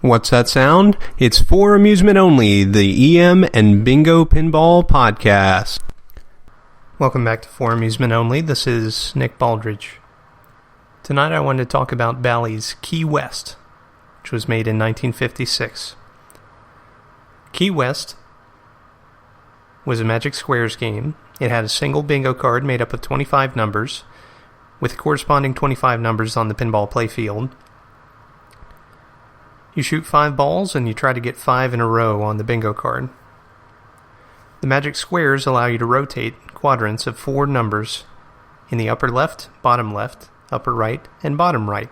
What's that sound? It's for amusement only, the EM and Bingo Pinball Podcast. Welcome back to For Amusement Only. This is Nick Baldridge. Tonight I wanted to talk about Bally's Key West, which was made in 1956. Key West was a Magic Squares game. It had a single bingo card made up of 25 numbers, with corresponding 25 numbers on the pinball playfield. You shoot 5 balls and you try to get 5 in a row on the bingo card. The Magic Squares allow you to rotate quadrants of 4 numbers in the upper left, upper right, and bottom right.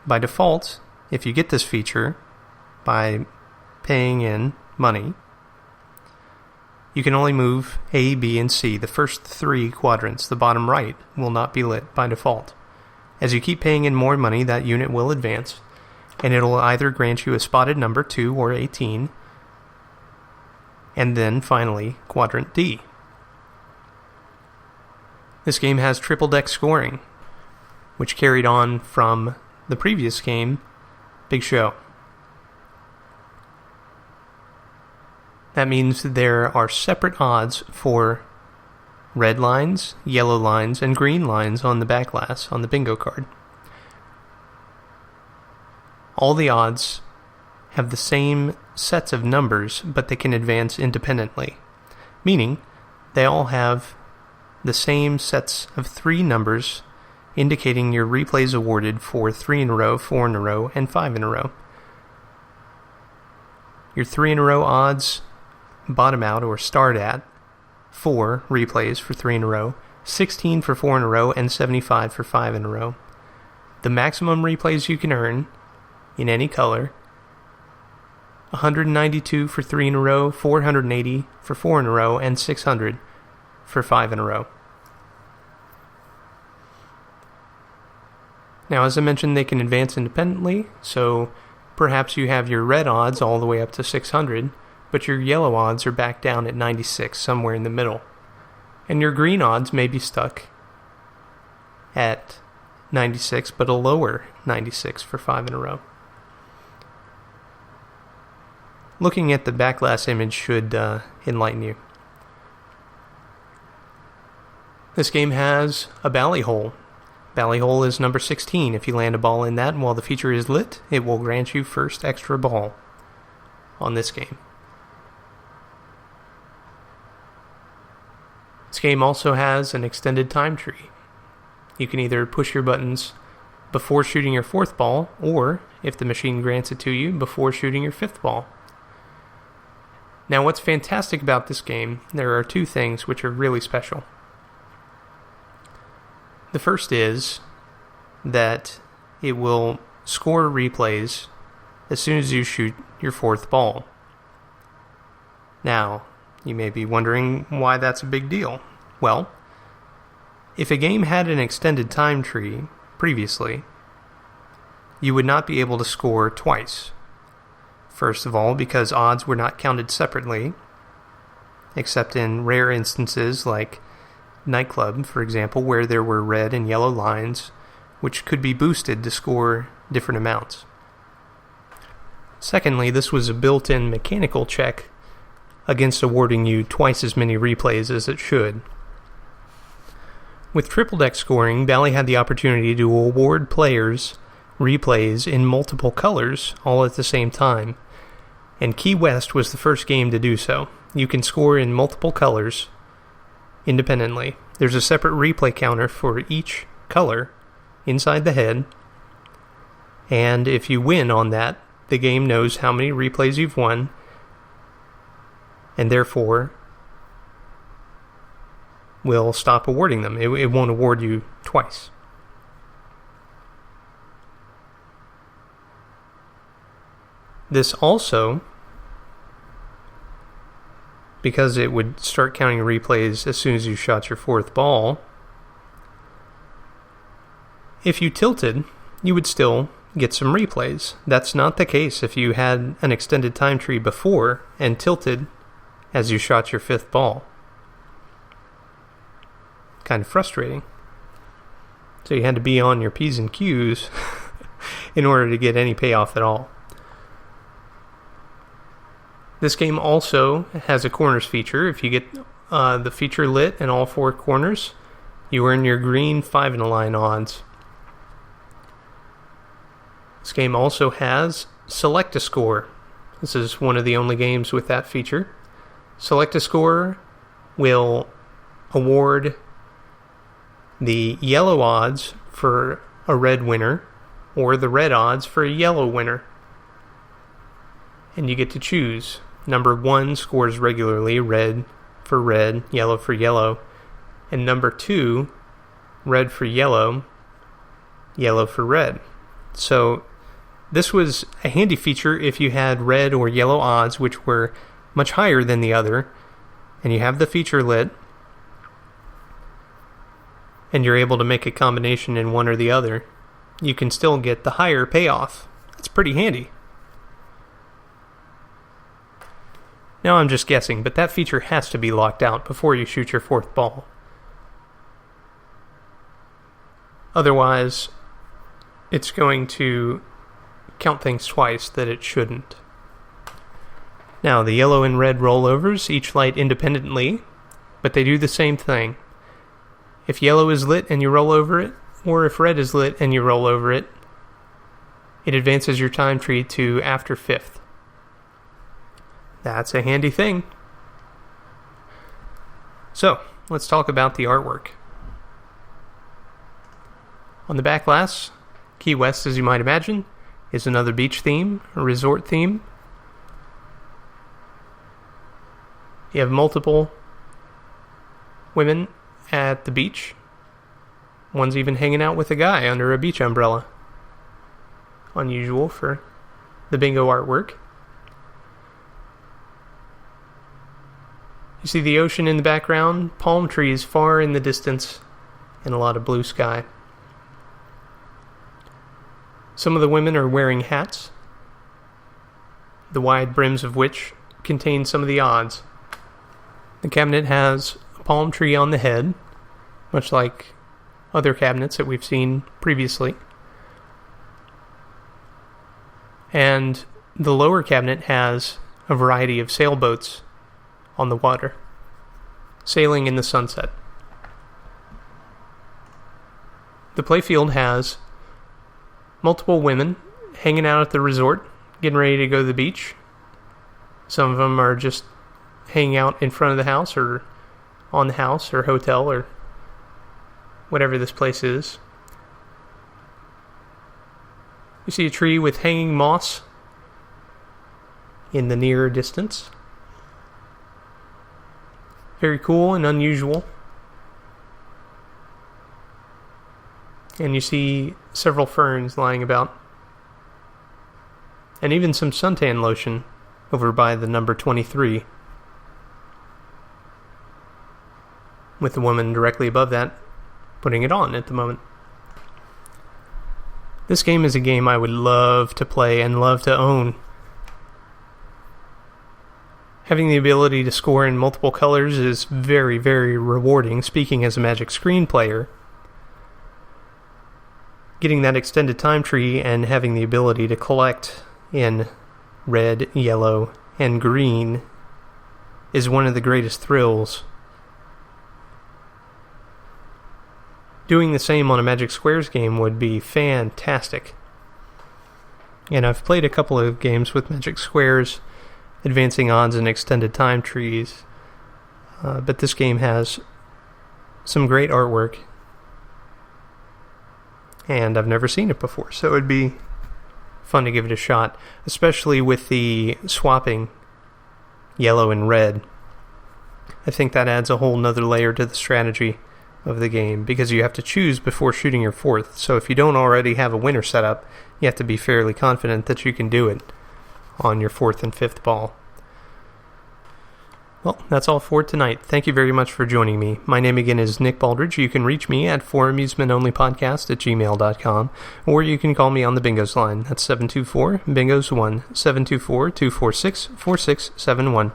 By default, if you get this feature by paying in money, you can only move A, B, and C. The first 3 quadrants, the bottom right, will not be lit by default. As you keep paying in more money, that unit will advance, and it'll either grant you a spotted number 2 or 18, and then finally quadrant D. This game has triple deck scoring, which carried on from the previous game, Big Show. That means there are separate odds for red lines, yellow lines, and green lines on the Backglass on the bingo card. All the odds have the same sets of numbers, but they can advance independently, meaning they all have the same sets of 3 numbers, indicating your replays awarded for 3 in a row, 4 in a row, and 5 in a row. Your 3 in a row odds bottom out or start at 4 replays for 3 in a row, 16 for 4 in a row, and 75 for 5 in a row. The maximum replays you can earn in any color: 192 for 3 in a row, 480 for 4 in a row, and 600 for 5 in a row. Now, as I mentioned, they can advance independently, so perhaps you have your red odds all the way up to 600, but your yellow odds are back down at 96, somewhere in the middle. And your green odds may be stuck at 96, but a lower 96 for 5 in a row. Looking at the Backglass image should enlighten you. This game has a Bally hole. Bally hole is number 16. If you land a ball in that and while the feature is lit, it will grant you first extra ball on this game. This game also has an extended time tree. You can either push your buttons before shooting your 4th ball, or, if the machine grants it to you, before shooting your 5th ball. Now, what's fantastic about this game, there are 2 things which are really special. The first is that it will score replays as soon as you shoot your 4th ball. Now, you may be wondering why that's a big deal. Well, if a game had an extended time tree previously, you would not be able to score twice. First of all, because odds were not counted separately, except in rare instances like Nightclub, for example, where there were red and yellow lines, which could be boosted to score different amounts. Secondly, this was a built-in mechanical check against awarding you twice as many replays as it should. With triple deck scoring, Bally had the opportunity to award players replays in multiple colors all at the same time, and Key West was the first game to do so. You can score in multiple colors independently. There's a separate replay counter for each color inside the head, and if you win on that, the game knows how many replays you've won, and therefore will stop awarding them. It won't award you twice. This also, because it would start counting replays as soon as you shot your 4th ball, if you tilted, you would still get some replays. That's not the case if you had an extended time tree before and tilted as you shot your 5th ball. Kind of frustrating. So you had to be on your P's and Q's in order to get any payoff at all. This game also has a corners feature. If you get the feature lit in all 4 corners, you earn your green 5-in-a-line odds. This game also has Select a Score. This is one of the only games with that feature. Select a Score will award the yellow odds for a red winner or the red odds for a yellow winner. And you get to choose. Number 1 scores regularly, red for red, yellow for yellow. And number 2, red for yellow, yellow for red. So this was a handy feature if you had red or yellow odds which were much higher than the other, and you have the feature lit, and you're able to make a combination in one or the other, you can still get the higher payoff. That's pretty handy. Now I'm just guessing, but that feature has to be locked out before you shoot your 4th ball. Otherwise, it's going to count things twice that it shouldn't. Now, the yellow and red rollovers each light independently, but they do the same thing. If yellow is lit and you roll over it, or if red is lit and you roll over it, it advances your time tree to after 5th. That's a handy thing. So, let's talk about the artwork. On the Backglass, Key West, as you might imagine, is another beach theme, a resort theme. You have multiple women at the beach. One's even hanging out with a guy under a beach umbrella. Unusual for the bingo artwork. You see the ocean in the background, palm trees far in the distance, and a lot of blue sky. Some of the women are wearing hats, the wide brims of which contain some of the odds. The cabinet has a palm tree on the head, much like other cabinets that we've seen previously. And the lower cabinet has a variety of sailboats on the water, sailing in the sunset. The Playfield has multiple women hanging out at the resort, getting ready to go to the beach. Some of them are just hanging out in front of the house or on the house or hotel or whatever this place is. You see a tree with hanging moss in the near distance. Very cool and unusual. And you see several ferns lying about. And even some suntan lotion over by the number 23. With the woman directly above that putting it on at the moment. This game is a game I would love to play and love to own. Having the ability to score in multiple colors is very, very rewarding, speaking as a Magic Screen player. Getting that extended time tree and having the ability to collect in red, yellow, and green is one of the greatest thrills. Doing the same on a Magic Squares game would be fantastic. And I've played a couple of games with Magic Squares, advancing odds and extended time trees. But this game has some great artwork. And I've never seen it before, so it would be fun to give it a shot. Especially with the swapping yellow and red. I think that adds a whole nother layer to the strategy of the game, because you have to choose before shooting your 4th. So if you don't already have a winner set up, you have to be fairly confident that you can do it on your 4th and 5th ball. Well, that's all for tonight. Thank you very much for joining me. My name again is Nick Baldridge. You can reach me at foramusementonlypodcast@gmail.com, or you can call me on the Bingos line. That's 724-BINGOS1, 724-246-4671.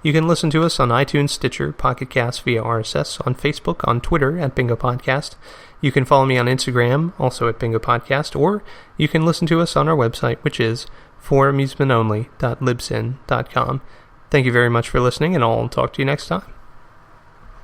You can listen to us on iTunes, Stitcher, Pocket Cast via RSS, on Facebook, on Twitter at Bingo Podcast. You can follow me on Instagram, also at Bingo Podcast, or you can listen to us on our website, which is foramusementonly.libsyn.com. Thank you very much for listening, and I'll talk to you next time.